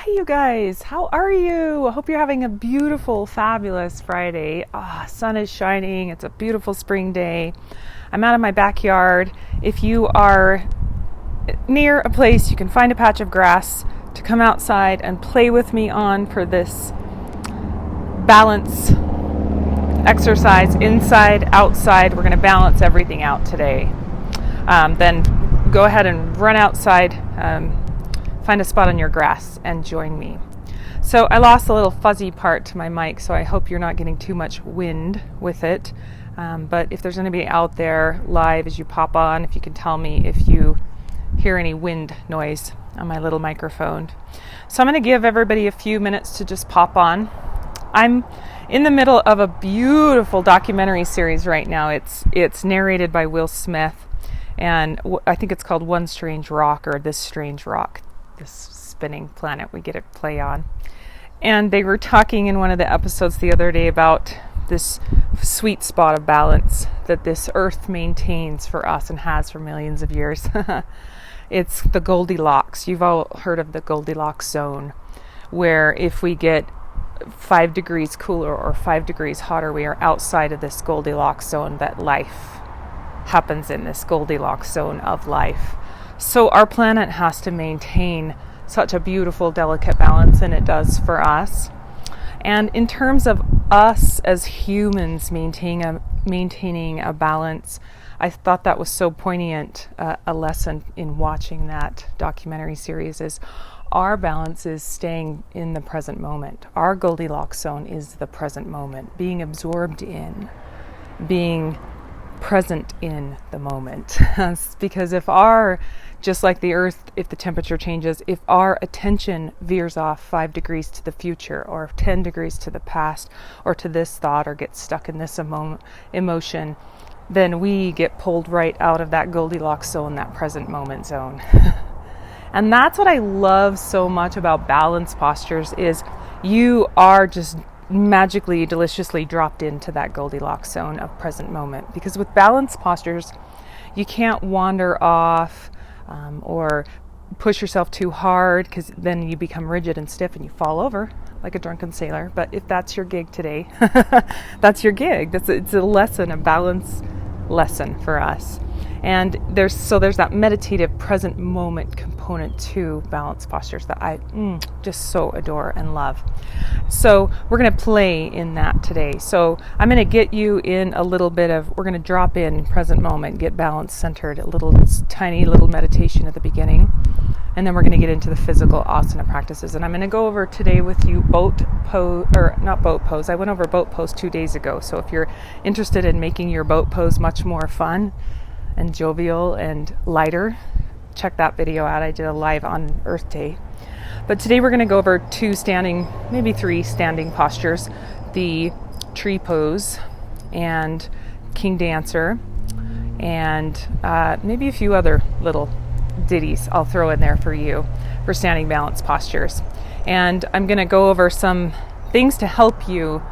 Hi, you guys. How are you? I hope you're having a beautiful, fabulous Friday. Sun is shining. It's a beautiful spring day. I'm out of my backyard. If you are near a place you can find a patch of grass to come outside and play with me on for this balance exercise, inside, outside. We're going to balance everything out today. Then go ahead and run outside. Find a spot on your grass and join me. So I lost a little fuzzy part to my mic, so I hope you're not getting too much wind with it. But if there's anybody out there live as you pop on, if you can tell me if you hear any wind noise on my little microphone. So I'm going to give everybody a few minutes to just pop on. I'm in the middle of a beautiful documentary series right now. It's narrated by Will Smith, and I think it's called One Strange Rock, or This Strange Rock, this spinning planet we get to play on. And they were talking in one of the episodes the other day about this sweet spot of balance that this earth maintains for us and has for millions of years. It's the Goldilocks. You've all heard of the Goldilocks zone, where if we get 5 degrees cooler or 5 degrees hotter, we are outside of this Goldilocks zone, that life happens in this Goldilocks zone of life. So our planet has to maintain such a beautiful, delicate balance, and it does for us. And in terms of us as humans maintaining a balance, I thought that was so poignant, a lesson in watching that documentary series is our balance is staying in the present moment. Our Goldilocks zone is the present moment, being absorbed in, being present in the moment. Because just like the earth, if the temperature changes, if our attention veers off 5 degrees to the future or 10 degrees to the past or to this thought, or gets stuck in this emotion, then we get pulled right out of that Goldilocks zone, that present moment zone. And that's what I love so much about balance postures, is you are just magically, deliciously dropped into that Goldilocks zone of present moment. Because with balance postures, you can't wander off or push yourself too hard, because then you become rigid and stiff and you fall over like a drunken sailor. But if that's your gig today, that's your gig. It's a lesson, a balance lesson for us. And there's that meditative present moment component to balance postures that I just so adore and love. So we're going to play in that today. So I'm going to get you in a little bit of, we're going to drop in present moment, get balance centered, a little tiny little meditation at the beginning. And then we're going to get into the physical asana practices. And I'm going to go over today with you boat pose. I went over boat pose 2 days ago. So if you're interested in making your boat pose much more fun and jovial and lighter, check that video out. I did a live on Earth Day. But today we're going to go over 2 standing, maybe 3 standing postures: the tree pose and king dancer, and maybe a few other little ditties I'll throw in there for you for standing balance postures. And I'm going to go over some things to help you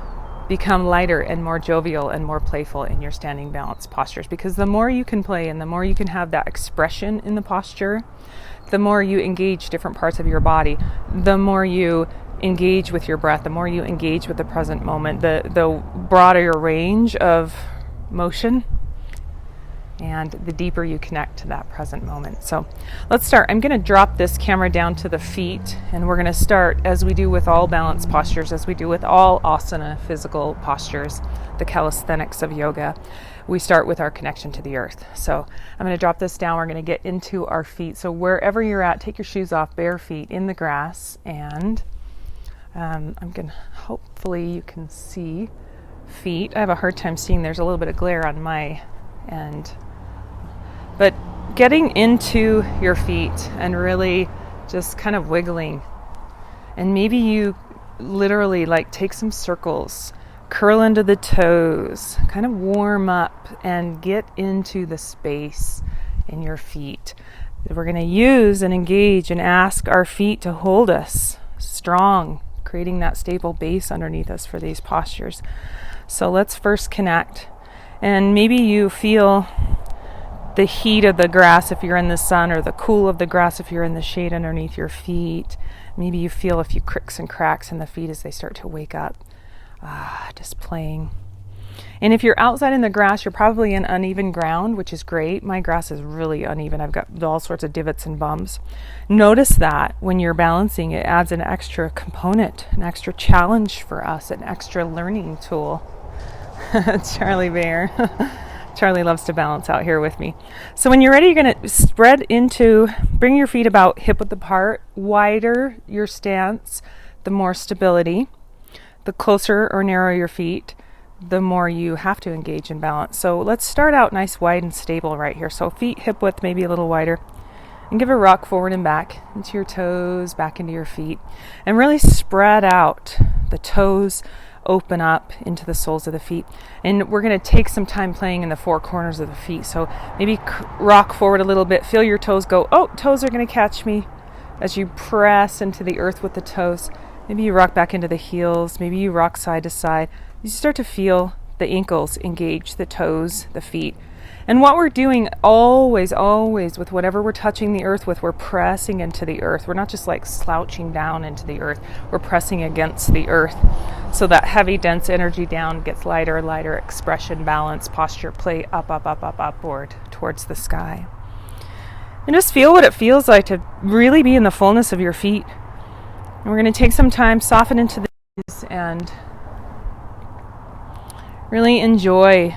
become lighter and more jovial and more playful in your standing balance postures. Because the more you can play and the more you can have that expression in the posture, the more you engage different parts of your body, the more you engage with your breath, the more you engage with the present moment, the broader your range of motion, and the deeper you connect to that present moment. So let's start. I'm going to drop this camera down to the feet, and we're going to start, as we do with all balance postures, as we do with all asana physical postures, the calisthenics of yoga. We start with our connection to the earth. So I'm going to drop this down. We're going to get into our feet. So wherever you're at, take your shoes off, bare feet in the grass, and I'm going to, hopefully you can see feet. I have a hard time seeing. There's a little bit of glare on my end. But getting into your feet and really just kind of wiggling. And maybe you literally take some circles, curl into the toes, kind of warm up and get into the space in your feet. We're going to use and engage and ask our feet to hold us strong, creating that stable base underneath us for these postures. So let's first connect. And maybe you feel the heat of the grass if you're in the sun, or the cool of the grass if you're in the shade underneath your feet. Maybe you feel a few cricks and cracks in the feet as they start to wake up. Just playing. And if you're outside in the grass, you're probably in uneven ground, which is great. My grass is really uneven. I've got all sorts of divots and bumps. Notice that when you're balancing, it adds an extra component, an extra challenge for us, an extra learning tool. Charlie Bear. Charlie loves to balance out here with me. So when you're ready, you're going to bring your feet about hip-width apart. Wider your stance, the more stability. The closer or narrower your feet, the more you have to engage in balance. So let's start out nice, wide, and stable right here. So feet hip width, maybe a little wider. And give a rock forward and back into your toes, back into your feet. And really spread out. The toes open up into the soles of the feet. And we're going to take some time playing in the four corners of the feet. So maybe rock forward a little bit. Feel your toes go. Oh, toes are going to catch me. As you press into the earth with the toes. Maybe you rock back into the heels. Maybe you rock side to side. You start to feel the ankles engage, the toes, the feet. And what we're doing always with whatever we're touching the earth with, we're pressing into the earth. We're not just like slouching down into the earth. We're pressing against the earth. So that heavy, dense energy down gets lighter and lighter. Expression, balance, posture, play upward towards the sky. And just feel what it feels like to really be in the fullness of your feet. And we're going to take some time, soften into the knees, and really enjoy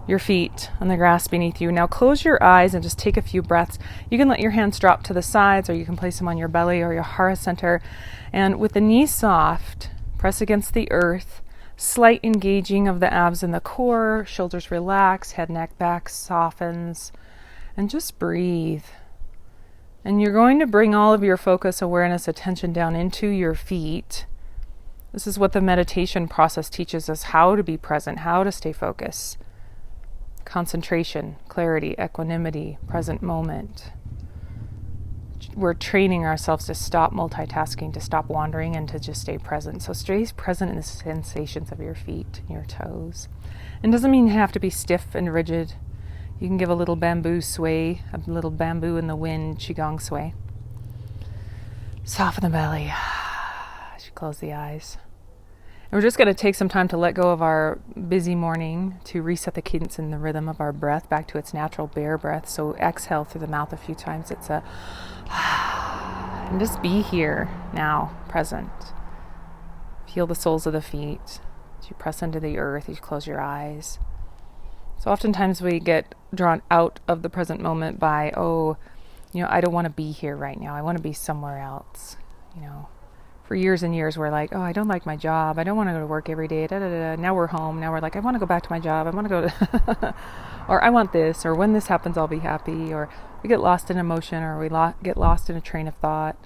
your feet on the grass beneath you. Now close your eyes and just take a few breaths. You can let your hands drop to the sides, or you can place them on your belly or your heart center. And with the knees soft, press against the earth. Slight engaging of the abs and the core. Shoulders relax, head, neck, back softens. And just breathe. And you're going to bring all of your focus, awareness, attention down into your feet. This is what the meditation process teaches us, how to be present, how to stay focused. Concentration, clarity, equanimity, present moment. We're training ourselves to stop multitasking, to stop wandering, and to just stay present. So stay present in the sensations of your feet, your toes. It doesn't mean you have to be stiff and rigid. You can give a little bamboo sway, a little bamboo in the wind, qigong sway. Soften the belly as you close the eyes. And we're just going to take some time to let go of our busy morning to reset the cadence and the rhythm of our breath back to its natural bear breath. So exhale through the mouth a few times. It's a and just be here now, present. Feel the soles of the feet as you press into the earth, as you close your eyes. So oftentimes we get drawn out of the present moment by, I don't want to be here right now. I want to be somewhere else. For years and years, we're like, I don't like my job. I don't want to go to work every day. Now we're home. Now we're like, I want to go back to my job. I want to go to, or I want this, or when this happens, I'll be happy. Or we get lost in emotion, or we get lost in a train of thought.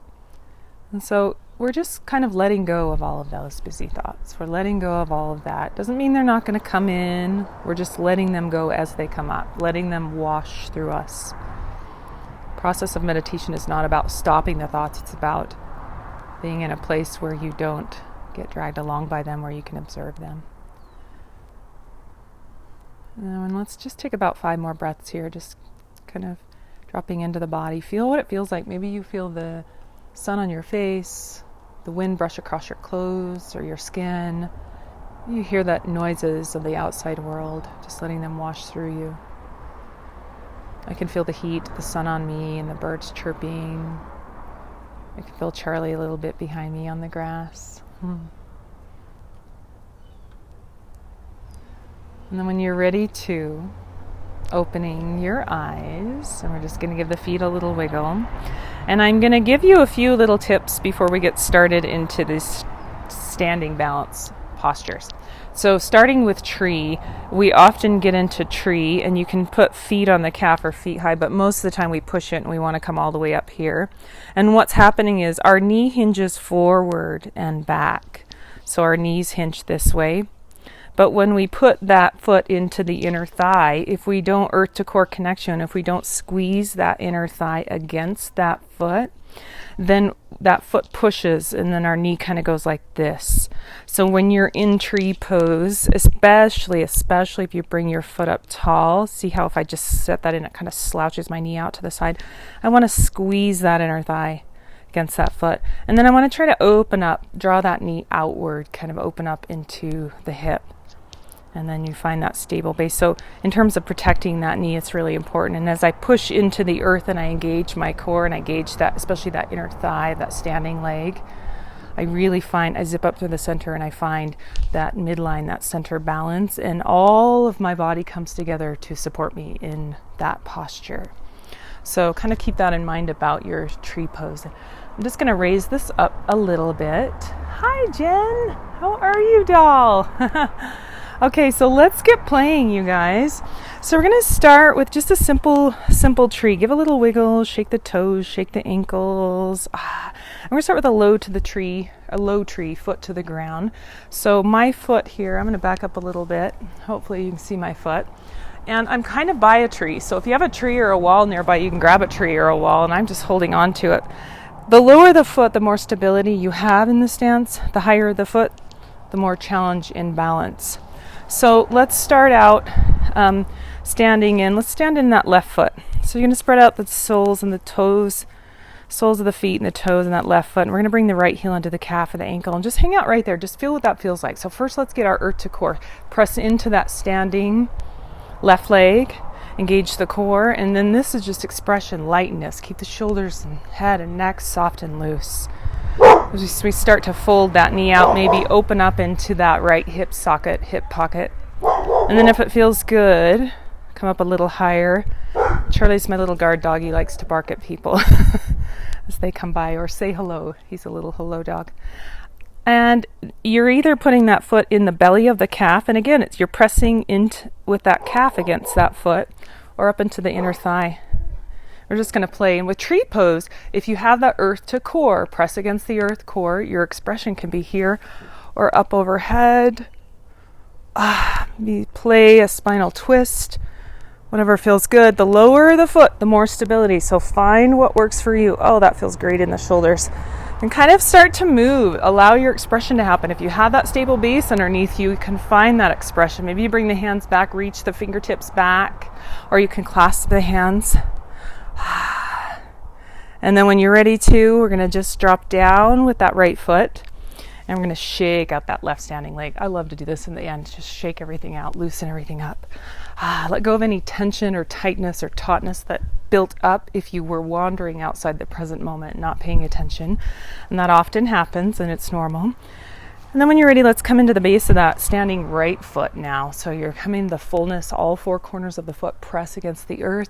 And so we're just kind of letting go of all of those busy thoughts. We're letting go of all of that. Doesn't mean they're not going to come in. We're just letting them go as they come up, letting them wash through us. The process of meditation is not about stopping the thoughts. It's about being in a place where you don't get dragged along by them, where you can observe them. And let's just take about 5 more breaths here, just kind of dropping into the body. Feel what it feels like. Maybe you feel the sun on your face, the wind brush across your clothes or your skin. You hear that noises of the outside world, just letting them wash through you. I can feel the heat, the sun on me, and the birds chirping. I can feel Charlie a little bit behind me on the grass. And then when you're ready to, opening your eyes, and we're just going to give the feet a little wiggle. And I'm going to give you a few little tips before we get started into this standing balance postures. So starting with tree, we often get into tree, and you can put feet on the calf or feet high, but most of the time we push it and we want to come all the way up here. And what's happening is our knee hinges forward and back. So our knees hinge this way. But when we put that foot into the inner thigh, if we don't earth to core connection, if we don't squeeze that inner thigh against that foot, then that foot pushes and then our knee kind of goes like this. So when you're in tree pose, especially if you bring your foot up tall, see how if I just set that in, it kind of slouches my knee out to the side. I want to squeeze that inner thigh against that foot. And then I want to try to open up, draw that knee outward, kind of open up into the hip. And then you find that stable base. So in terms of protecting that knee, it's really important. And as I push into the earth and I engage my core and I engage that, especially that inner thigh, that standing leg, I really find, I zip up through the center and I find that midline, that center balance, and all of my body comes together to support me in that posture. So kind of keep that in mind about your tree pose. I'm just going to raise this up a little bit. Hi, Jen. How are you, doll? Okay, so let's get playing, you guys. So we're going to start with just a simple tree. Give a little wiggle, shake the toes, shake the ankles. I'm going to start with a low tree, foot to the ground. So my foot here, I'm going to back up a little bit. Hopefully you can see my foot. And I'm kind of by a tree. So if you have a tree or a wall nearby, you can grab a tree or a wall, and I'm just holding on to it. The lower the foot, the more stability you have in the stance. The higher the foot, the more challenge in balance. So let's start out standing in. Let's stand in that left foot. So you're going to spread out the soles and the toes, soles of the feet and the toes and that left foot. And we're going to bring the right heel into the calf of the ankle and just hang out right there. Just feel what that feels like. So first let's get our earth to core. Press into that standing left leg. Engage the core. And then this is just expression, lightness. Keep the shoulders and head and neck soft and loose. As we start to fold that knee out, maybe open up into that right hip socket, hip pocket. And then if it feels good, come up a little higher. Charlie's my little guard dog. He likes to bark at people as they come by or say hello. He's a little hello dog. And you're either putting that foot in the belly of the calf, and again, you're pressing into with that calf against that foot, or up into the inner thigh. We're just going to play. And with tree pose, if you have that earth to core, press against the earth core. Your expression can be here or up overhead. Play a spinal twist, whatever feels good. The lower the foot, the more stability. So find what works for you. Oh, that feels great in the shoulders. And kind of start to move. Allow your expression to happen. If you have that stable base underneath you, you can find that expression. Maybe you bring the hands back, reach the fingertips back, or you can clasp the hands. And then when you're ready to, we're going to just drop down with that right foot, and we're going to shake out that left standing leg. I love to do this in the end. Just shake everything out, loosen everything up. Let go of any tension or tightness or tautness that built up if you were wandering outside the present moment, not paying attention. And that often happens, and it's normal. And then when you're ready, let's come into the base of that standing right foot now. So you're coming to the fullness, all four corners of the foot press against the earth.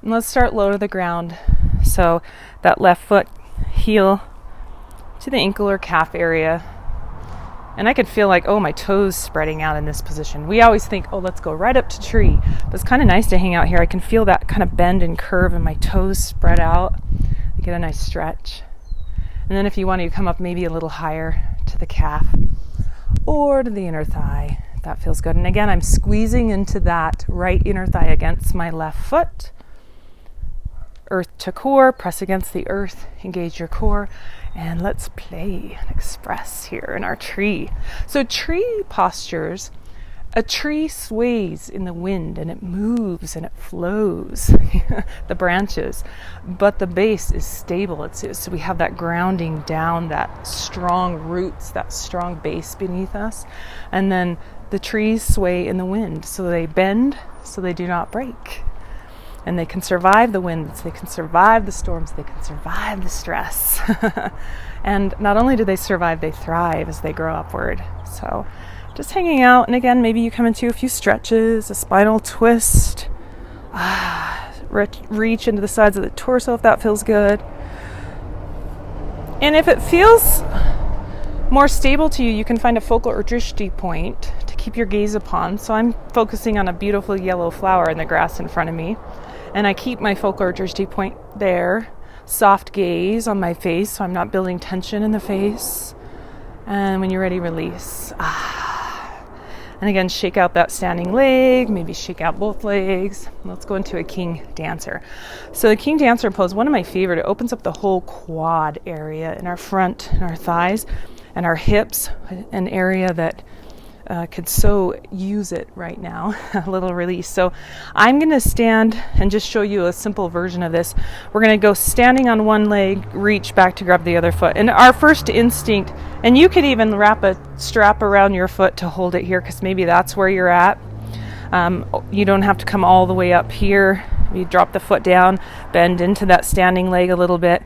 And let's start low to the ground. So that left foot, heel to the ankle or calf area. And I could feel like, oh, my toes spreading out in this position. We always think, oh, let's go right up to tree. But it's kind of nice to hang out here. I can feel that kind of bend and curve and my toes spread out. I get a nice stretch. And then if you want to, come up maybe a little higher to the calf or to the inner thigh. That feels good. And again, I'm squeezing into that right inner thigh against my left foot. Earth to core, press against the earth, engage your core. And let's play and express here in our tree. So tree postures, a tree sways in the wind and it moves and it flows, the branches, but the base is stable. So we have that grounding down, that strong roots, that strong base beneath us. And then the trees sway in the wind, so they bend, so they do not break. And they can survive the winds, they can survive the storms, they can survive the stress. And not only do they survive, they thrive as they grow upward. So just hanging out, and again, maybe you come into a few stretches, a spinal twist. Reach into the sides of the torso if that feels good. And if it feels more stable to you, you can find a focal or drishti point to keep your gaze upon. So I'm focusing on a beautiful yellow flower in the grass in front of me. And I keep my focal or drishti point there. Soft gaze on my face, so I'm not building tension in the face. And when you're ready, release. And again, shake out that standing leg, maybe shake out both legs. Let's go into a king dancer. So the king dancer pose, one of my favorite, it opens up the whole quad area in our front and our thighs and our hips, an area that could so use it right now, a little release. So I'm going to stand and just show you a simple version of this. We're going to go standing on one leg, reach back to grab the other foot. And our first instinct, and you could even wrap a strap around your foot to hold it here because maybe that's where you're at. You don't have to come all the way up here. You drop the foot down, bend into that standing leg a little bit,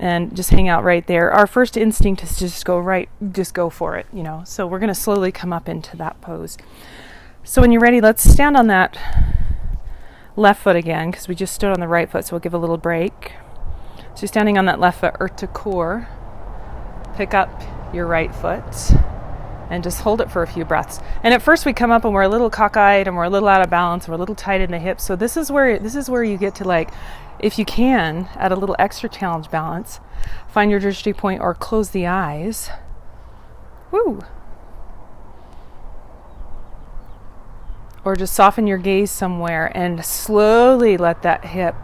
and just hang out right there. Our first instinct is to just go for it, So we're going to slowly come up into that pose. So when you're ready, let's stand on that left foot again, because we just stood on the right foot, so we'll give a little break. So you're standing on that left foot, earth to core. Pick up your right foot and just hold it for a few breaths. And at first we come up and we're a little cockeyed and we're a little out of balance and we're a little tight in the hips. So this is where you get to, if you can, add a little extra challenge balance. Find your drishti point or close the eyes. Woo! Or just soften your gaze somewhere and slowly let that hip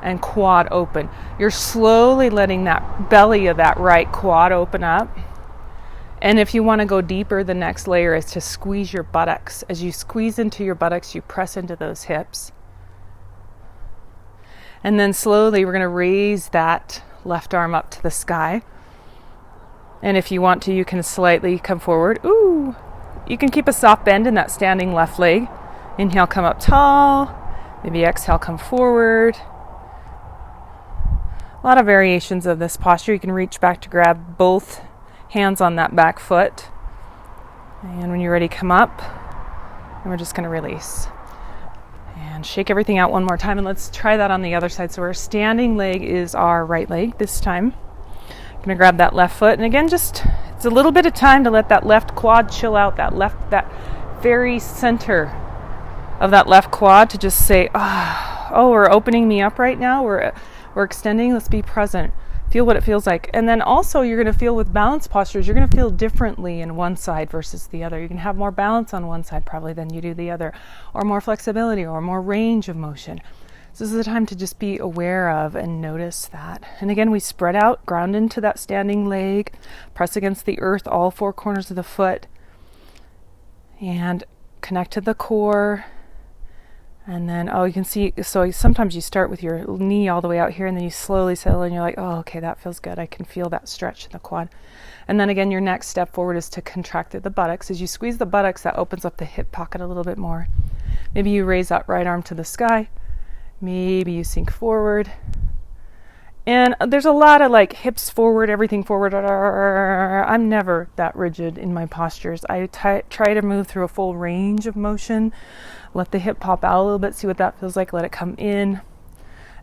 and quad open. You're slowly letting that belly of that right quad open up. And if you want to go deeper, the next layer is to squeeze your buttocks. As you squeeze into your buttocks, you press into those hips. And then slowly we're going to raise that left arm up to the sky. And if you want to, you can slightly come forward. Ooh! You can keep a soft bend in that standing left leg. Inhale, come up tall. Maybe exhale, come forward. A lot of variations of this posture. You can reach back to grab both hands on that back foot. And when you're ready, come up. And we're just going to release. And shake everything out one more time, and let's try that on the other side. So our standing leg is our right leg this time. I'm going to grab that left foot, and again, it's a little bit of time to let that left quad chill out, that very center of that left quad to just say, oh, we're opening me up right now. We're extending. Let's be present. Feel what it feels like. And then also you're going to feel with balance postures, you're going to feel differently in one side versus the other. You can have more balance on one side probably than you do the other, or more flexibility or more range of motion. So this is the time to just be aware of and notice that. And again, we spread out, ground into that standing leg, press against the earth, all four corners of the foot, and connect to the core. And then, you can see, so sometimes you start with your knee all the way out here and then you slowly settle and you're like, oh, okay, that feels good. I can feel that stretch in the quad. And then again, your next step forward is to contract the buttocks. As you squeeze the buttocks, that opens up the hip pocket a little bit more. Maybe you raise that right arm to the sky. Maybe you sink forward. And there's a lot of hips forward, everything forward. I'm never that rigid in my postures. I try to move through a full range of motion. Let the hip pop out a little bit, see what that feels like. Let it come in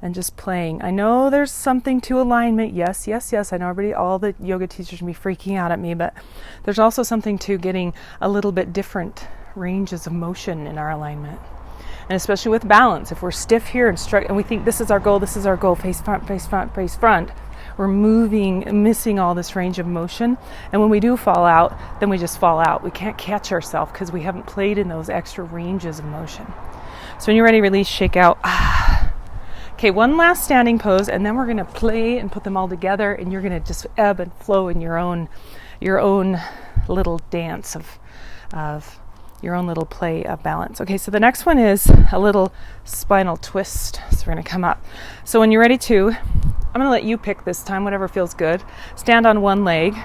and just playing. I know there's something to alignment. Yes. I know all the yoga teachers will be freaking out at me, but there's also something to getting a little bit different ranges of motion in our alignment. And especially with balance, if we're stiff here and we think this is our goal, face front, we're missing all this range of motion. And when we do fall out, then we just fall out. We can't catch ourselves because we haven't played in those extra ranges of motion. So when you're ready, release, shake out. Okay, one last standing pose, and then we're going to play and put them all together, and you're going to just ebb and flow in your own little dance of your own little play of balance. Okay, so the next one is a little spinal twist. So we're going to come up. So when you're ready to, I'm going to let you pick this time, whatever feels good. Stand on one leg,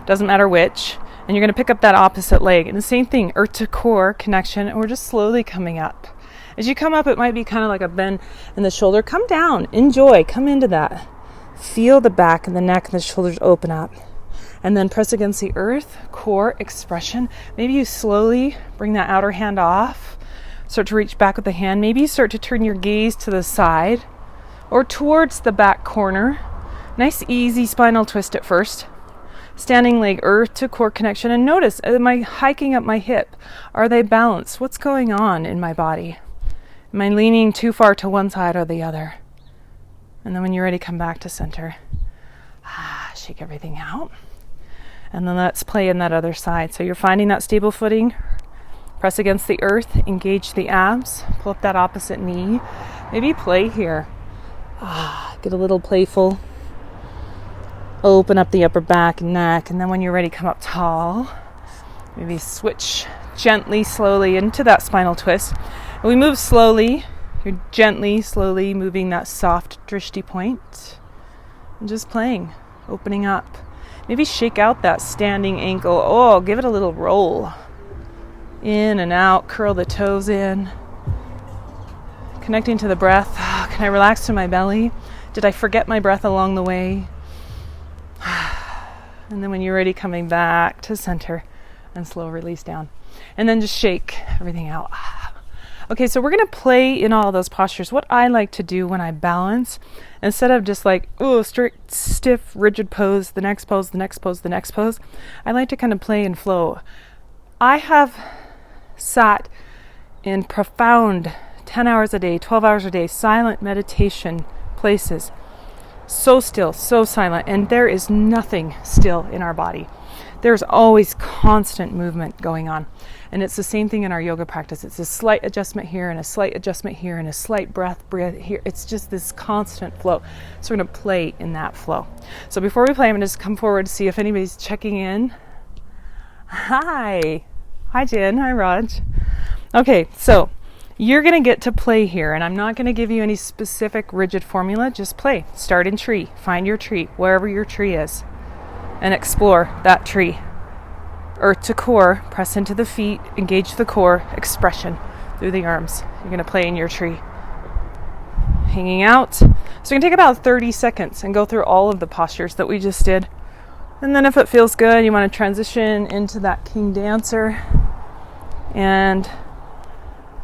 doesn't matter which, and you're going to pick up that opposite leg. And the same thing, earth to core connection, and we're just slowly coming up. As you come up, it might be kind of like a bend in the shoulder. Come down, enjoy, come into that. Feel the back and the neck and the shoulders open up. And then press against the earth, core expression. Maybe you slowly bring that outer hand off. Start to reach back with the hand. Maybe you start to turn your gaze to the side or towards the back corner. Nice, easy spinal twist at first. Standing leg, earth to core connection. And notice, am I hiking up my hip? Are they balanced? What's going on in my body? Am I leaning too far to one side or the other? And then when you're ready, come back to center. Shake everything out. And then let's play in that other side. So you're finding that stable footing. Press against the earth, engage the abs, pull up that opposite knee. Maybe play here. Get a little playful. Open up the upper back and neck, and then when you're ready, come up tall. Maybe switch gently, slowly into that spinal twist. And we move slowly. You're gently, slowly moving that soft drishti point. And just playing, opening up. Maybe shake out that standing ankle. Oh, give it a little roll. In and out, curl the toes in. Connecting to the breath. Can I relax to my belly? Did I forget my breath along the way? And then when you're ready, coming back to center and slow release down. And then just shake everything out. Okay, so we're going to play in all those postures. What I like to do when I balance, instead of just like, strict, stiff, rigid pose, the next pose, the next pose, the next pose, I like to kind of play and flow. I have sat in profound 10 hours a day, 12 hours a day, silent meditation places. So still, so silent, and there is nothing still in our body. There's always constant movement going on. And it's the same thing in our yoga practice. It's a slight adjustment here and a slight adjustment here and a slight breath here. It's just this constant flow. So we're going to play in that flow. So before we play, I'm going to just come forward to see if anybody's checking in. Hi. Hi, Jen. Hi, Raj. Okay, so you're going to get to play here, and I'm not going to give you any specific rigid formula. Just play. Start in tree. Find your tree, wherever your tree is, and explore that tree. Earth to core, press into the feet, engage the core, expression through the arms. You're going to play in your tree. Hanging out. So you're going to take about 30 seconds and go through all of the postures that we just did. And then if it feels good, you want to transition into that king dancer and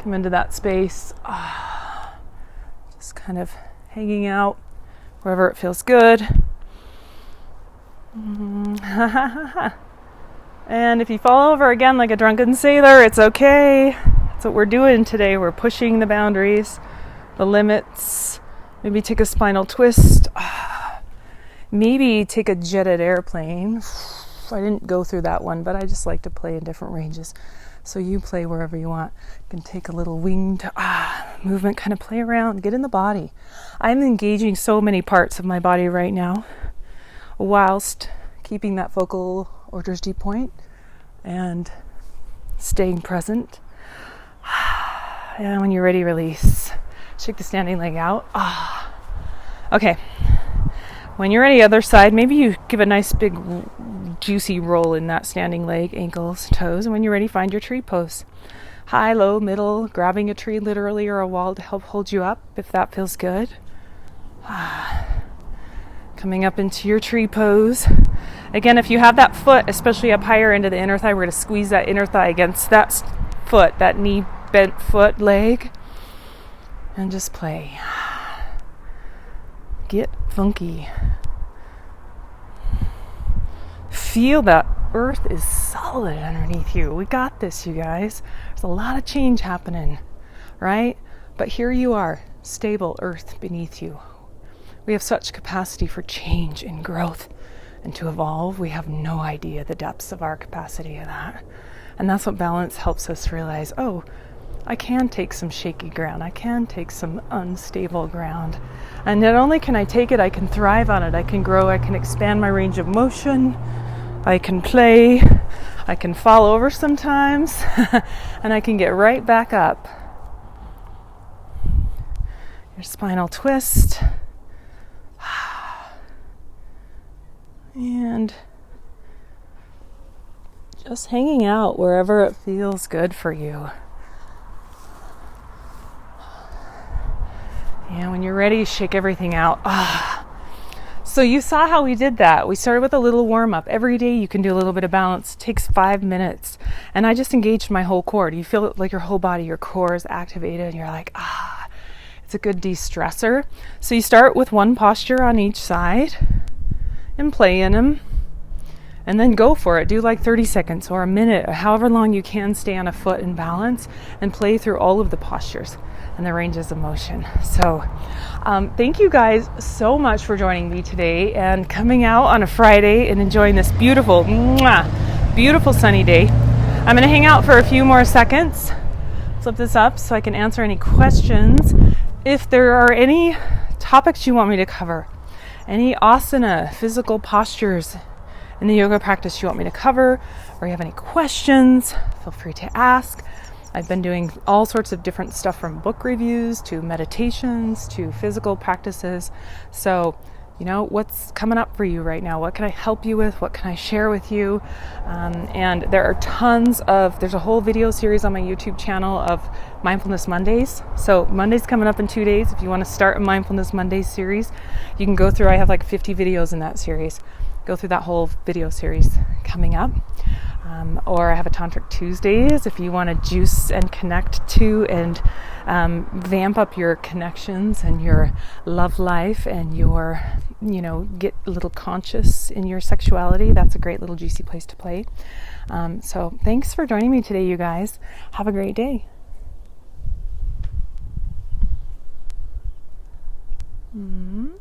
come into that space. Just kind of hanging out wherever it feels good. And if you fall over again like a drunken sailor, it's okay. That's what we're doing today. We're pushing the boundaries, the limits. Maybe take a spinal twist. Maybe take a jetted airplane. I didn't go through that one, but I just like to play in different ranges. So you play wherever you want. You can take a little winged movement, kind of play around, get in the body. I'm engaging so many parts of my body right now, whilst keeping that focal or drishti point and staying present. And when you're ready, release. Shake the standing leg out. Okay. When you're ready, other side, maybe you give a nice big juicy roll in that standing leg, ankles, toes. And when you're ready, find your tree pose. High, low, middle, grabbing a tree literally or a wall to help hold you up if that feels good. Coming up into your tree pose. Again, if you have that foot, especially up higher into the inner thigh, we're going to squeeze that inner thigh against that foot, that knee bent foot, leg, and just play. Get funky. Feel that earth is solid underneath you. We got this, you guys. There's a lot of change happening, right? But here you are, stable earth beneath you. We have such capacity for change and growth and to evolve. We have no idea the depths of our capacity of that. And that's what balance helps us realize. Oh, I can take some shaky ground. I can take some unstable ground. And not only can I take it, I can thrive on it. I can grow. I can expand my range of motion. I can play. I can fall over sometimes. And I can get right back up. Your spinal twist. And just hanging out wherever it feels good for you. And when you're ready, shake everything out. So you saw how we did that. We started with a little warm-up. Every day you can do a little bit of balance. It takes 5 minutes. And I just engaged my whole core. You feel like your whole body, your core is activated. And you're like, it's a good de-stressor. So you start with one posture on each side and play in them. And then go for it. Do like 30 seconds or a minute, or however long you can stay on a foot in balance and play through all of the postures and the ranges of motion. So thank you guys so much for joining me today and coming out on a Friday and enjoying this beautiful, beautiful sunny day. I'm going to hang out for a few more seconds. Flip this up so I can answer any questions. If there are any topics you want me to cover, any asana, physical postures in the yoga practice you want me to cover, or you have any questions, feel free to ask. I've been doing all sorts of different stuff, from book reviews to meditations to physical practices. So, what's coming up for you right now? What can I help you with? What can I share with you? And there are there's a whole video series on my YouTube channel of Mindfulness Mondays. So Monday's coming up in 2 days. If you want to start a Mindfulness Mondays series, you can go through, I have like 50 videos in that series. Go through that whole video series coming up. Or I have a Tantric Tuesdays if you want to juice and connect to and vamp up your connections and your love life and your, get a little conscious in your sexuality. That's a great little juicy place to play. So thanks for joining me today, you guys. Have a great day. Mm-hmm.